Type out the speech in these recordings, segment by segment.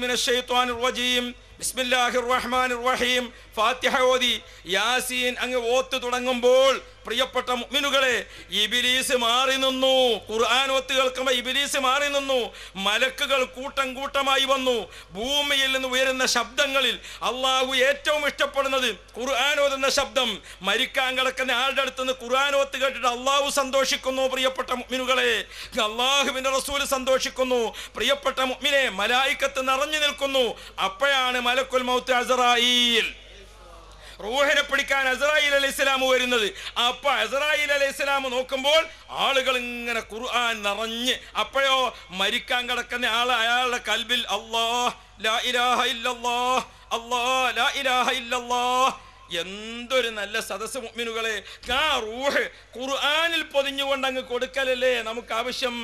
മിനശ് ശൈത്വാനിർ റജീം ബിസ്മില്ലാഹിർ റഹ്മാനിർ റഹീം ഫാത്തിഹ ഓതി യാസീൻ അങ്ങ് ഓത്ത് തുടങ്ങുമ്പോൾ പ്രിയപ്പെട്ട മുഅ്മിനുകളെ ഇബ്ലീസ് മാറി നിന്നു. ഖുർആൻ ഓത്ത് കേൾക്കുമ്പോൾ ഇബ്ലീസ് മാറി നിന്നു. മലക്കുകൾ കൂട്ടം കൂട്ടമായി വന്നു. ഭൂമിയിൽ നിന്ന് ഉയരുന്ന ശബ്ദങ്ങളിൽ അള്ളാഹു ഏറ്റവും ഇഷ്ടപ്പെടുന്നത് ഖുർആൻ ഓതുന്ന ശബ്ദം. മരിക്കാൻ കിടക്കുന്ന ആളുടെ അടുത്ത് നിന്ന് ഖുർആൻ ഓത്ത് കേട്ടിട്ട് അള്ളാഹു സന്തോഷിക്കുന്നു. പ്രിയപ്പെട്ട മുഅ്മിനുകളെ, അള്ളാഹുവിന്റെ റസൂൽ സന്തോഷിക്കുന്നു. പ്രിയപ്പെട്ട മുഅ്മിനെ, മലായിക്കത്ത് നിറഞ്ഞു നിൽക്കുന്നു. അപ്പോഴാണ് മലക്കുൽ മൗത്ത് അസ്റായീൽ റൂഹിനെ പിടിക്കാൻ അസ്റായീൽ അലൈഹിസ്സലാം വരുന്നത്. അപ്പൊ അസ്റായീൽ അലൈഹിസ്സലാം നോക്കുമ്പോൾ ആളുകൾ ഇങ്ങനെ ഖുർആൻ നിറഞ്ഞ്. അപ്പോഴോ മരിക്കാൻ കിടക്കുന്ന ആൾ അയാളുടെ കൽബിൽ അല്ലാഹ് ലാ ഇലാഹ ഇല്ലല്ലാഹ്, അല്ലാഹ് ലാ ഇലാഹ ഇല്ലല്ലാഹ്. എന്തൊരു നല്ല സദസ്സ് മുഅ്മിനുകളെ! ആ റൂഹ് ഖുർആനിൽ പൊതിഞ്ഞുകൊണ്ട് അങ്ങ് കൊടുക്കലല്ലേ നമുക്ക് ആവശ്യം.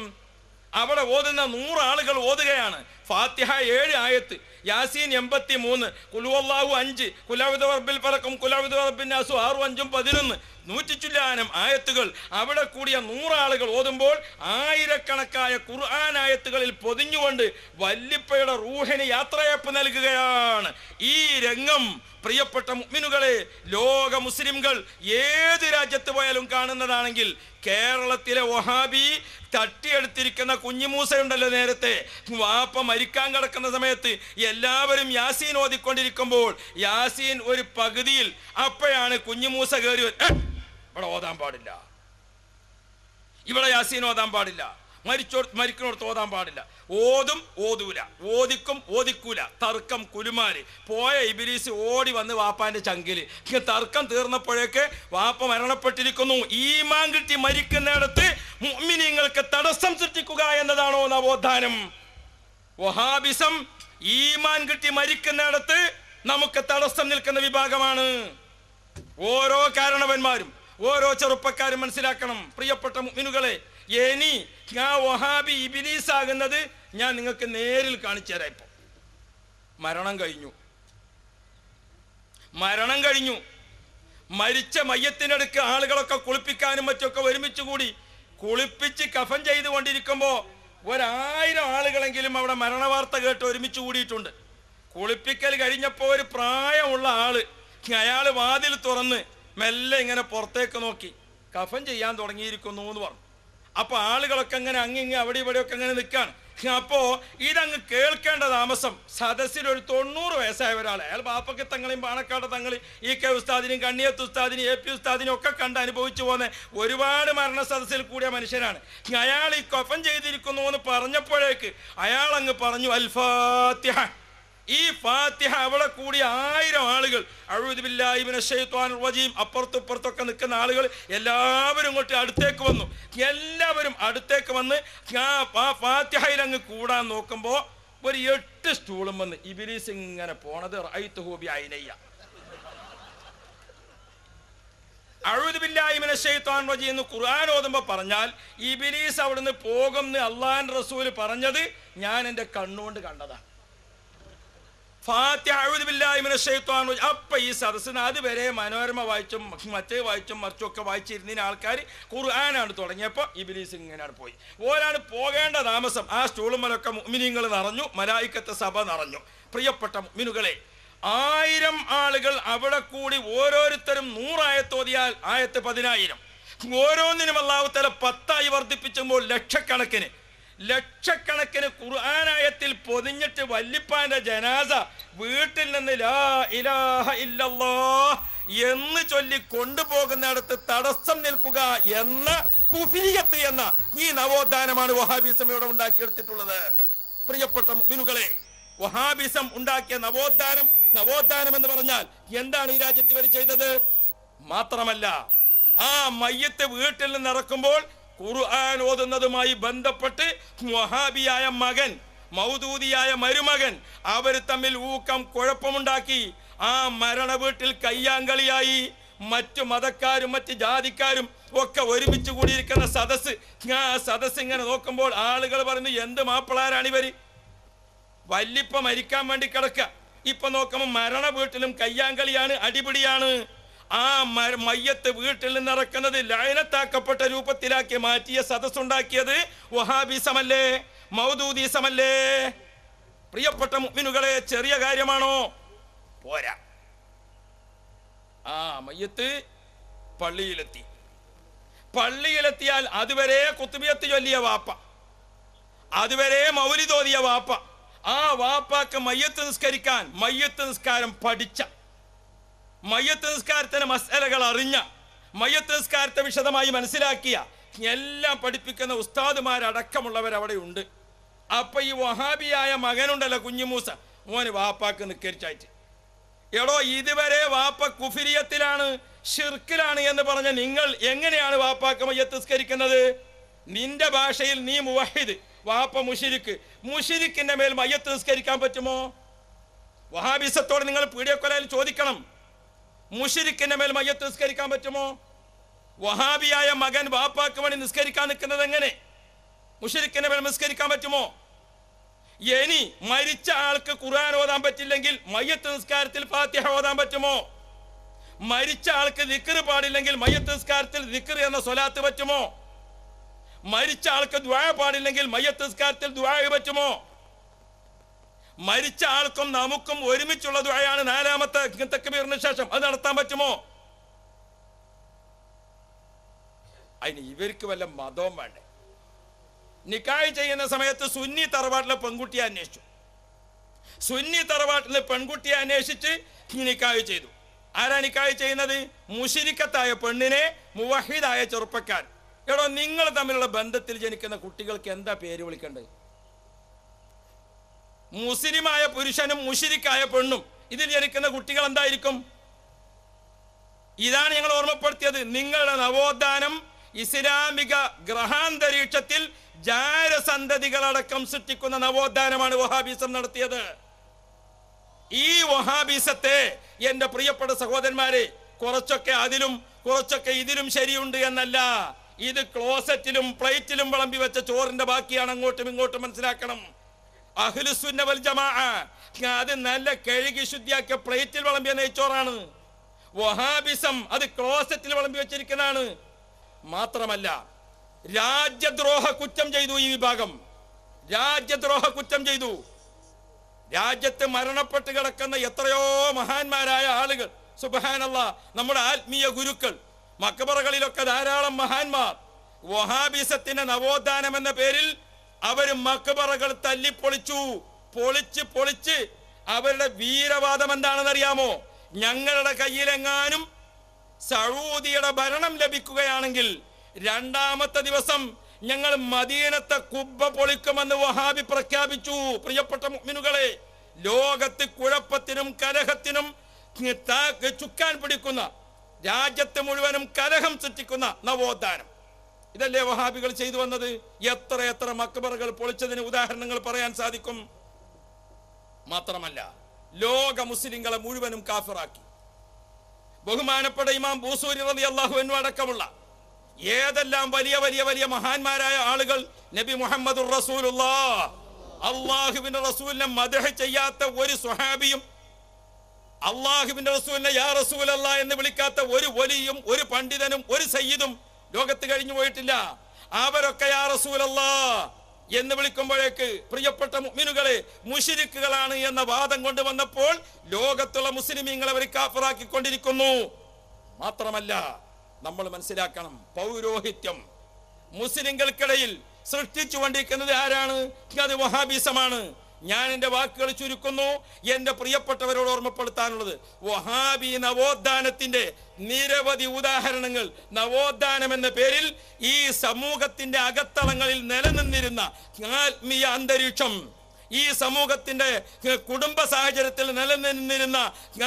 അവിടെ ഓതുന്ന 100 ആളുകൾ ഓതുകയാണ്. ഫാത്തിഹ 7 ആയത്ത്, യാസീൻ 83, ഖുൽഹുവല്ലാഹു 5, ഖുൽഅഊദു ബിറബ്ബിൽ ഫലഖും ഖുൽഅഊദു ബിറബ്ബിൻ നാസ് 6, 5, 11, 100 ആയത്തുകൾ. അവിടെ കൂടിയ 100 ആളുകൾ ഓതുമ്പോൾ ആയിരക്കണക്കായ ഖുർആൻ ആയത്തുകളിൽ പൊതിഞ്ഞുകൊണ്ട് വല്ലിപ്പയുടെ റൂഹിന് യാത്രയപ്പ് നൽകുകയാണ്. ഈ രംഗം പ്രിയപ്പെട്ട മുഅ്മിനുകളെ, ലോക മുസ്ലിംകൾ ഏത് രാജ്യത്ത് പോയാലും കാണുന്നതാണെങ്കിൽ കേരളത്തിലെ വഹാബി തട്ടിയെടുത്തിരിക്കുന്ന കുഞ്ഞിമൂസയുണ്ടല്ലോ, നേരത്തെ വാപ്പ മരിക്കാൻ കിടക്കുന്ന സമയത്ത് എല്ലാവരും യാസീൻ ഓതിക്കൊണ്ടിരിക്കുമ്പോൾ യാസീൻ ഒരു പകുതിയിൽ, അപ്പോഴാണ് കുഞ്ഞിമൂസ കയറി, ഇവിടെ ഓതാൻ പാടില്ല, ഇവിടെ യാസീൻ ഓതാൻ പാടില്ല, മരിക്കുന്നിടത്ത് ഓതാൻ പാടില്ല. ഓതും ഓതൂല, ഓദിക്കും ഓദിക്കൂല, തർക്കം കുലുമാല്. പോയ ഇബ്ലീസ് ഓടി വന്ന് വാപ്പാന്റെ ചങ്കില്. തർക്കം തീർന്നപ്പോഴേക്ക് വാപ്പ മരണപ്പെട്ടിരിക്കുന്നു. ഈമാൻ കിട്ടി മരിക്കുന്നിടത്ത് മുഅ്മിനീങ്ങൾക്ക് തടസ്സം സൃഷ്ടിക്കുക എന്നതാണോ നവോത്ഥാനം? വഹാബിസം ഈമാൻ കിട്ടി മരിക്കുന്നിടത്ത് നമുക്ക് തടസ്സം നിൽക്കുന്ന വിഭാഗമാണ്. ഓരോ കാരണവന്മാരും ഓരോ ചെറുപ്പക്കാരും മനസ്സിലാക്കണം പ്രിയപ്പെട്ട മുഅ്മിനുകളെ. ഇനി ഞാൻ വഹാബി ഇബ്ലീസ് ആകുന്നത് ഞാൻ നിങ്ങൾക്ക് നേരിൽ കാണിച്ചു തരാം. ഇപ്പൊ മരണം കഴിഞ്ഞു. മരിച്ച മയ്യത്തിൻ്റെ അടുക്ക് ആളുകളൊക്കെ കുളിപ്പിക്കാനും മറ്റൊക്കെ ഒരുമിച്ച് കൂടി കുളിപ്പിച്ച് കഫൻ ചെയ്തുകൊണ്ടിരിക്കുമ്പോൾ 1000 ആളുകളെങ്കിലും അവിടെ മരണവാർത്ത കേട്ട് ഒരുമിച്ച് കൂടിയിട്ടുണ്ട്. കുളിപ്പിക്കൽ കഴിഞ്ഞപ്പോൾ ഒരു പ്രായമുള്ള ആള്, അയാൾ വാതിൽ തുറന്ന് മെല്ലെ ഇങ്ങനെ പുറത്തേക്ക് നോക്കി കഫൻ ചെയ്യാൻ തുടങ്ങിയിരിക്കുന്നു എന്ന് പറഞ്ഞു. അപ്പൊ ആളുകളൊക്കെ അങ്ങനെ അങ്ങിങ്ങി അവിടെ ഇവിടെയൊക്കെ അങ്ങനെ നിൽക്കാണ്. അപ്പോ ഇതങ്ങ് കേൾക്കേണ്ട താമസം സദസ്സിൽ ഒരു 90 വയസ്സായ ഒരാൾ, അയാൾ ബാപ്പക്ക് തങ്ങളെയും പാണക്കാട് തങ്ങൾ EK ഉസ്താദിനെയും കണ്ണിയത്ത് ഉസ്താദിനെയും AP ഉസ്താദിനെയും ഒക്കെ കണ്ട് അനുഭവിച്ചു പോകുന്ന ഒരുപാട് മരണ സദസ്സിൽ കൂടിയ മനുഷ്യനാണ്. അയാൾ ഈ കഫൻ ചെയ്തിരിക്കുന്നു എന്ന് പറഞ്ഞപ്പോഴേക്ക് അയാൾ അങ്ങ് പറഞ്ഞു അൽ ഫാത്തിഹ. ഈ ഫാത്തിഹ അവിടെ കൂടിയ 1000 ആളുകൾ അഊദു ബില്ലാഹി മിനശ് ശൈത്വാനിർ റജീം, അപ്പുറത്തുപ്പുറത്തൊക്കെ നിൽക്കുന്ന ആളുകൾ എല്ലാവരും ഇങ്ങോട്ട് അടുത്തേക്ക് വന്നു. എല്ലാവരും അടുത്തേക്ക് വന്ന് ഫാത്തിഹയിൽ അങ്ങ് കൂടാൻ നോക്കുമ്പോൾ ഒരു 8 സ്റ്റൂളും വന്ന് ഇബ്ലീസ് ഇങ്ങനെ പോണത് റഅയ്തുഹു ബിഐനയ്യ. അഊദു ബില്ലാഹി മിനശ് ശൈത്വാനിർ റജീം എന്ന് ഖുർആൻ ഓതുമ്പോൾ പറഞ്ഞാൽ ഇബ്ലീസ് അവിടുന്ന് പോകുമെന്ന് അല്ലാഹുവിന്റെ റസൂൽ പറഞ്ഞത് ഞാൻ എൻ്റെ കണ്ണുകൊണ്ട് കണ്ടതാണ്. ഫാത്തിഹ അഊദു ബില്ലാഹി മിനശ് ശൈത്വാനിർ റജീം. അപ്പം ഈ സദസ്സിന് അതുവരെ മനോരമ വായിച്ചും മറ്റേ വായിച്ചും മറിച്ചൊക്കെ വായിച്ചിരുന്ന ആൾക്കാർ ഖുർആനാണ് തുടങ്ങിയപ്പോൾ ഇബ്ലീസ് ഇങ്ങനെയാണ് പോയി. ഓരാണ് പോകേണ്ട താമസം ആ സ്റ്റൂളുമലൊക്കെ മുഅ്മിനീങ്ങൾ നിറഞ്ഞു, മലായിക്കത്ത് സഭ നിറഞ്ഞു. പ്രിയപ്പെട്ട മുഅ്മിനുകളെ, 1000 ആളുകൾ അവിടെ കൂടി ഓരോരുത്തരും 100 ആയത്ത് ഓതിയാൽ ആയത്ത് 10000. ഓരോന്നിനും അല്ലാഹു തആല 10 വർദ്ധിപ്പിച്ചുമ്പോൾ ലക്ഷക്കണക്കിന് ഖുർആനായത്തിൽ പൊതിഞ്ഞിട്ട് വല്ലിപ്പാന്റെ ജനാസ വീട്ടിൽ നിന്ന് ലാ ഇലാഹ ഇല്ലല്ലാഹ് എന്ന് ചൊല്ലി കൊണ്ടുപോകുന്നിടത്ത് തടസ്സം നിൽക്കുക എന്ന കുഫിരിയത്ത് എന്ന ഈ നവോത്ഥാനമാണ് വഹാബിസം ഇവിടെ ഉണ്ടാക്കിയെടുത്തിട്ടുള്ളത്. പ്രിയപ്പെട്ട മുഅ്മിനുകളെ, വഹാബിസം ഉണ്ടാക്കിയ നവോത്ഥാനം എന്ന് പറഞ്ഞാൽ എന്താണ് ഈ രാജ്യത്ത് ഇവർ ചെയ്തത്? മാത്രമല്ല, ആ മയ്യത്ത് വീട്ടിൽ നിന്ന് ഇറക്കുമ്പോൾ ഖുർആൻ ഓതുന്നതുമായി ബന്ധപ്പെട്ട് വഹാബിയായ മകൻ മൗദൂദിയായ മരുമകൻ അവർ തമ്മിൽ കുഴപ്പമുണ്ടാക്കി. ആ മരണ വീട്ടിൽ കയ്യാങ്കളിയായി. മറ്റു മതക്കാരും മറ്റ് ജാതിക്കാരും ഒക്കെ ഒരുമിച്ച് കൂടിയിരിക്കുന്ന സദസ്സ് ഇങ്ങനെ നോക്കുമ്പോൾ ആളുകൾ പറയുന്നു, എന്ത് മാപ്പിളാരാണിവര്? വല്ലിപ്പ മരിക്കാൻ വേണ്ടി കിടക്കുക. ഇപ്പൊ നോക്കുമ്പോൾ മരണ വീട്ടിലും കയ്യാങ്കളിയാണ്, അടിപിടിയാണ്. ആ മയ്യത്ത് വീട്ടിൽ നിന്നിറക്കുന്നത് ലഅനത്താക്കപ്പെട്ട രൂപത്തിലാക്കി മാറ്റിയ സദസ്സുണ്ടാക്കിയത് വഹാബിസമല്ലേ, മൗദൂദിസമല്ലേ? പ്രിയപ്പെട്ട മുഅ്മിനുകളെ, ചെറിയ കാര്യമാണോ? പോരാ. മയ്യത്ത് പള്ളിയിലെത്തിയാൽ അതുവരെ കുത്തുബിയത്ത് ചൊല്ലിയ വാപ്പ, അതുവരെ മൗലിദ് ഓതിയ വാപ്പ, ആ വാപ്പാക്ക് മയ്യത്ത് നിസ്കരിക്കാൻ, മയ്യത്ത് നിസ്കാരം പഠിച്ച, മയ്യത്ത് നിസ്കാരത്തിന്റെ മസലകൾ അറിഞ്ഞ, മയ്യത്ത് നിസ്കാരത്തെ വിശദമായി മനസ്സിലാക്കിയ, എല്ലാം പഠിപ്പിക്കുന്ന ഉസ്താദുമാരടക്കമുള്ളവർ അവിടെ ഉണ്ട്. അപ്പൊ ഈ വഹാബിയായ മകനുണ്ടല്ലോ കുഞ്ഞുമൂസ, മോന് വാപ്പാക്ക് നിസ്കരിച്ചായിട്ട്, എടോ ഇതുവരെ വാപ്പ കുഫിരിയത്തിലാണ്, ഷിർക്കിലാണ് എന്ന് പറഞ്ഞ നിങ്ങൾ എങ്ങനെയാണ് വാപ്പാക്ക് മയ്യത്ത് നിസ്കരിക്കുന്നത്? നിന്റെ ഭാഷയിൽ നീ മുവഹിദ്, വാപ്പ മുഷിരിക്ക്, മുഷിരിക്കിന്റെ മേൽ മയ്യത്ത് നിസ്കരിക്കാൻ പറ്റുമോ? വഹാബിസത്തോട് നിങ്ങൾ പീഡിയക്കൊലയിൽ ചോദിക്കണം, മുഷിരിക്കിന്റെ മേൽ മയ്യത്ത് നിസ്കരിക്കാൻ പറ്റുമോ? വഹാബിയായ മകൻ വാപ്പാക്ക് വേണ്ടി നിസ്കരിക്കാൻ നിൽക്കുന്നത് എങ്ങനെ? മുഷിരിക്കിന്റെ മേൽ നിസ്കരിക്കാൻ പറ്റുമോ? ഇനി മരിച്ച ആൾക്ക് ഖുർആൻ ഓതാൻ പറ്റില്ലെങ്കിൽ മയ്യത്ത് നിസ്കാരത്തിൽ ഫാത്തിഹ ഓതാൻ പറ്റുമോ? മരിച്ച ആൾക്ക് ദിക്ർ പാടില്ലെങ്കിൽ മയ്യത്ത് നിസ്കാരത്തിൽ ദിക്ർ എന്ന സ്വലാത്ത് പറ്റുമോ? മരിച്ച ആൾക്ക് ദുആ പാടില്ലെങ്കിൽ മയ്യത്ത് നിസ്കാരത്തിൽ ദുആ പറ്റുമോ? മരിച്ച ആൾക്കും നമുക്കും ഒരുമിച്ചുള്ള ദുആയാണ് നാലാമത്തെ തക്ബീറിന് ശേഷം, അത് നടത്താൻ പറ്റുമോ? അതിന് ഇവർക്ക് വല്ല മതവും വേണ്ടേ? നിക്കാഹ് ചെയ്യുന്ന സമയത്ത് സുന്നി തറവാട്ടിലെ പെൺകുട്ടിയെ അന്വേഷിച്ചു, സുന്നി തറവാട്ടിലെ പെൺകുട്ടിയെ അന്വേഷിച്ച് നിക്കാഹ് ചെയ്തു. ആരാ നിക്കാഹ് ചെയ്യുന്നത്? മുശ്രിക്കത്തായ പെണ്ണിനെ മുവഹിദായ ചെറുപ്പക്കാർ. എടോ, നിങ്ങൾ തമ്മിലുള്ള ബന്ധത്തിൽ ജനിക്കുന്ന കുട്ടികൾക്ക് എന്താ പേര് വിളിക്കേണ്ടത്? മുസ്ലിമായ പുരുഷനും മുശ്രിക്കായ പെണ്ണും ഇതിൽ ജനിക്കുന്ന കുട്ടികൾ എന്തായിരിക്കും? ഇതാണ് ഞങ്ങൾ ഓർമ്മപ്പെടുത്തിയത്. നിങ്ങളുടെ നവോത്ഥാനം ഇസ്ലാമിക ഗ്രഹാന്തരീക്ഷത്തിൽ ജാരസന്തതികളടക്കം സൃഷ്ടിക്കുന്ന നവോത്ഥാനമാണ് വഹാബിസം നടത്തിയത്. ഈ വഹാബിസത്തെ എന്റെ പ്രിയപ്പെട്ട സഹോദരന്മാരെ, കുറച്ചൊക്കെ അതിലും കുറച്ചൊക്കെ ഇതിലും ശരിയുണ്ട് എന്നല്ല, ഇത് ക്ലോസറ്റിലും പ്ലേറ്റിലും വിളമ്പി വെച്ച ചോറിന്റെ ബാക്കിയാണ്. അങ്ങോട്ടും ഇങ്ങോട്ടും മനസ്സിലാക്കണം. അഹ്ലുസുന്ന വൽ ജമാഅ അത് നല്ല കഴുകി ശുദ്ധിയാക്കിയ പ്ലേറ്റിൽ വിളമ്പിയ നെയ്ച്ചോറാണ്. വഹാബിസം അത് ക്ലോസറ്റിൽ വിളമ്പി വെച്ചിരിക്കുന്നതാണ്. മാത്രമല്ല, രാജ്യദ്രോഹ കുറ്റം ചെയ്തു ഈ വിഭാഗം. രാജ്യദ്രോഹ കുറ്റം ചെയ്തു. രാജ്യത്ത് മരണപ്പെട്ട് കിടക്കുന്ന എത്രയോ മഹാന്മാരായ ആളുകൾ, സുബ്ഹാനല്ലാഹ്, നമ്മുടെ ആത്മീയ ഗുരുക്കൾ, മക്ബറകളിലൊക്കെ ധാരാളം മഹാന്മാർ. വഹാബിസത്തിന്റെ നവോത്ഥാനം എന്ന പേരിൽ അവര് മക്ബറകൾ തല്ലിപ്പൊളിച്ചു. പൊളിച്ച് അവരുടെ വീരവാദം എന്താണെന്ന് അറിയാമോ? ഞങ്ങളുടെ കയ്യിലെങ്ങാനും സൗദിയുടെ ഭരണം ലഭിക്കുകയാണെങ്കിൽ രണ്ടാമത്തെ ദിവസം ഞങ്ങൾ മദീനത്തെ കുബ്ബ പൊളിക്കുമെന്ന് വഹാബി പ്രഖ്യാപിച്ചു. പ്രിയപ്പെട്ട മുഅ്മിനുകളെ, ലോകത്ത് കുഴപ്പത്തിനും കലഹത്തിനും ചുക്കാൻ പിടിക്കുന്ന, രാജ്യത്ത് മുഴുവനും കലഹം സൃഷ്ടിക്കുന്ന നവോത്ഥാനം, ഇതല്ലേ വഹാബികൾ ചെയ്തു വന്നത്? എത്ര മക്ബറകൾ പൊളിച്ചതിന് ഉദാഹരണങ്ങൾ പറയാൻ സാധിക്കും. മാത്രമല്ല, ലോക മുസ്ലിങ്ങളെ മുഴുവനും കാഫിറാക്കി. ബഹുമാനപ്പെട്ട ഇമാം ബൂസൂരി റളിയല്ലാഹു അൻഹു അടക്കമുള്ള ഏതെല്ലാം വലിയ വലിയ വലിയ മഹാന്മാരായ ആളുകൾ നബി മുഹമ്മദുർ റസൂലുള്ളാഹ്, അല്ലാഹുവിന്റെ റസൂലിനെ മദ്ഹ് ചെയ്യാത്ത ഒരു സ്വഹാബിയും, അല്ലാഹുവിന്റെ റസൂലിനെ യാ റസൂലല്ലാഹ് എന്ന് വിളിക്കാത്ത ഒരു വലിയും ഒരു പണ്ഡിതനും ഒരു സയ്യിദും ലോകത്ത് കഴിഞ്ഞു പോയിട്ടില്ല. അവരൊക്കെ യാ റസൂലല്ലാഹ് എന്ന് വിളിക്കുമ്പോഴേക്ക് പ്രിയപ്പെട്ട മുഅ്മിനുകളെ മുശ്രിക്കുകളാണ് എന്ന വാദം കൊണ്ടുവന്നപ്പോൾ ലോകത്തുള്ള മുസ്ലിമീങ്ങളെ അവർ കാഫിറാക്കിക്കൊണ്ടിരിക്കുന്നു. മാത്രമല്ല, നമ്മൾ മനസ്സിലാക്കണം, പൗരോഹിത്യം മുസ്ലിങ്ങൾക്കിടയിൽ സൃഷ്ടിച്ചുകൊണ്ടിരിക്കുന്നത് ആരാണ്? അത് വഹാബിസമാണ്. ഞാൻ എൻ്റെ വാക്കുകൾ ചുരുക്കുന്നു. എൻ്റെ പ്രിയപ്പെട്ടവരോട് ഓർമ്മപ്പെടുത്താനുള്ളത്, വഹാബി നവോത്ഥാനത്തിന്റെ നിരവധി ഉദാഹരണങ്ങൾ, നവോത്ഥാനം എന്ന പേരിൽ ഈ സമൂഹത്തിന്റെ അകത്തളങ്ങളിൽ നിലനിന്നിരുന്ന ആത്മീയ അന്തരീക്ഷം, ഈ സമൂഹത്തിന്റെ കുടുംബ സാഹചര്യത്തിൽ നിലനിന്നിരുന്ന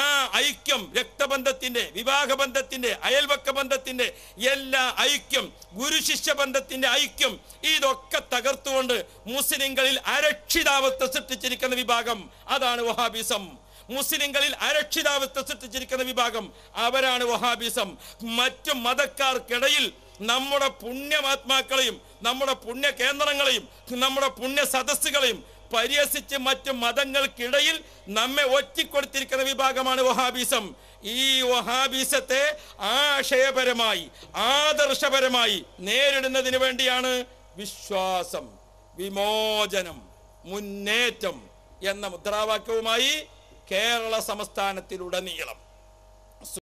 ആ ഐക്യം, രക്തബന്ധത്തിന്റെ, വിവാഹബന്ധത്തിന്റെ, അയൽവക്ക ബന്ധത്തിന്റെ എല്ലാ ഐക്യം, ഗുരുശിഷ്യ ബന്ധത്തിന്റെ ഐക്യം, ഇതൊക്കെ തകർത്തുകൊണ്ട് മുസ്ലിങ്ങളിൽ അരക്ഷിതാവസ്ഥ സൃഷ്ടിച്ചിരിക്കുന്ന വിഭാഗം അതാണ് വഹാബിസം. മുസ്ലിങ്ങളിൽ അരക്ഷിതാവസ്ഥ സൃഷ്ടിച്ചിരിക്കുന്ന വിഭാഗം അവരാണ് വഹാബിസം. മറ്റു മതക്കാർക്കിടയിൽ നമ്മുടെ പുണ്യമാത്മാക്കളെയും നമ്മുടെ പുണ്യ കേന്ദ്രങ്ങളെയും നമ്മുടെ പുണ്യ സദസ്സുകളെയും പരിഹസിച്ച് മറ്റു മതങ്ങൾക്കിടയിൽ നമ്മെ ഒറ്റിക്കൊടുത്തിരിക്കുന്ന വിഭാഗമാണ് വഹാബിസം. ഈ വഹാബിസത്തെ ആശയപരമായി ആദർശപരമായി നേരിടുന്നതിന് വേണ്ടിയാണ് വിശ്വാസം, വിമോചനം, മുന്നേറ്റം, എന്ന മുദ്രാവാക്യവുമായി കേരള സംസ്ഥാനത്തിലുടനീളം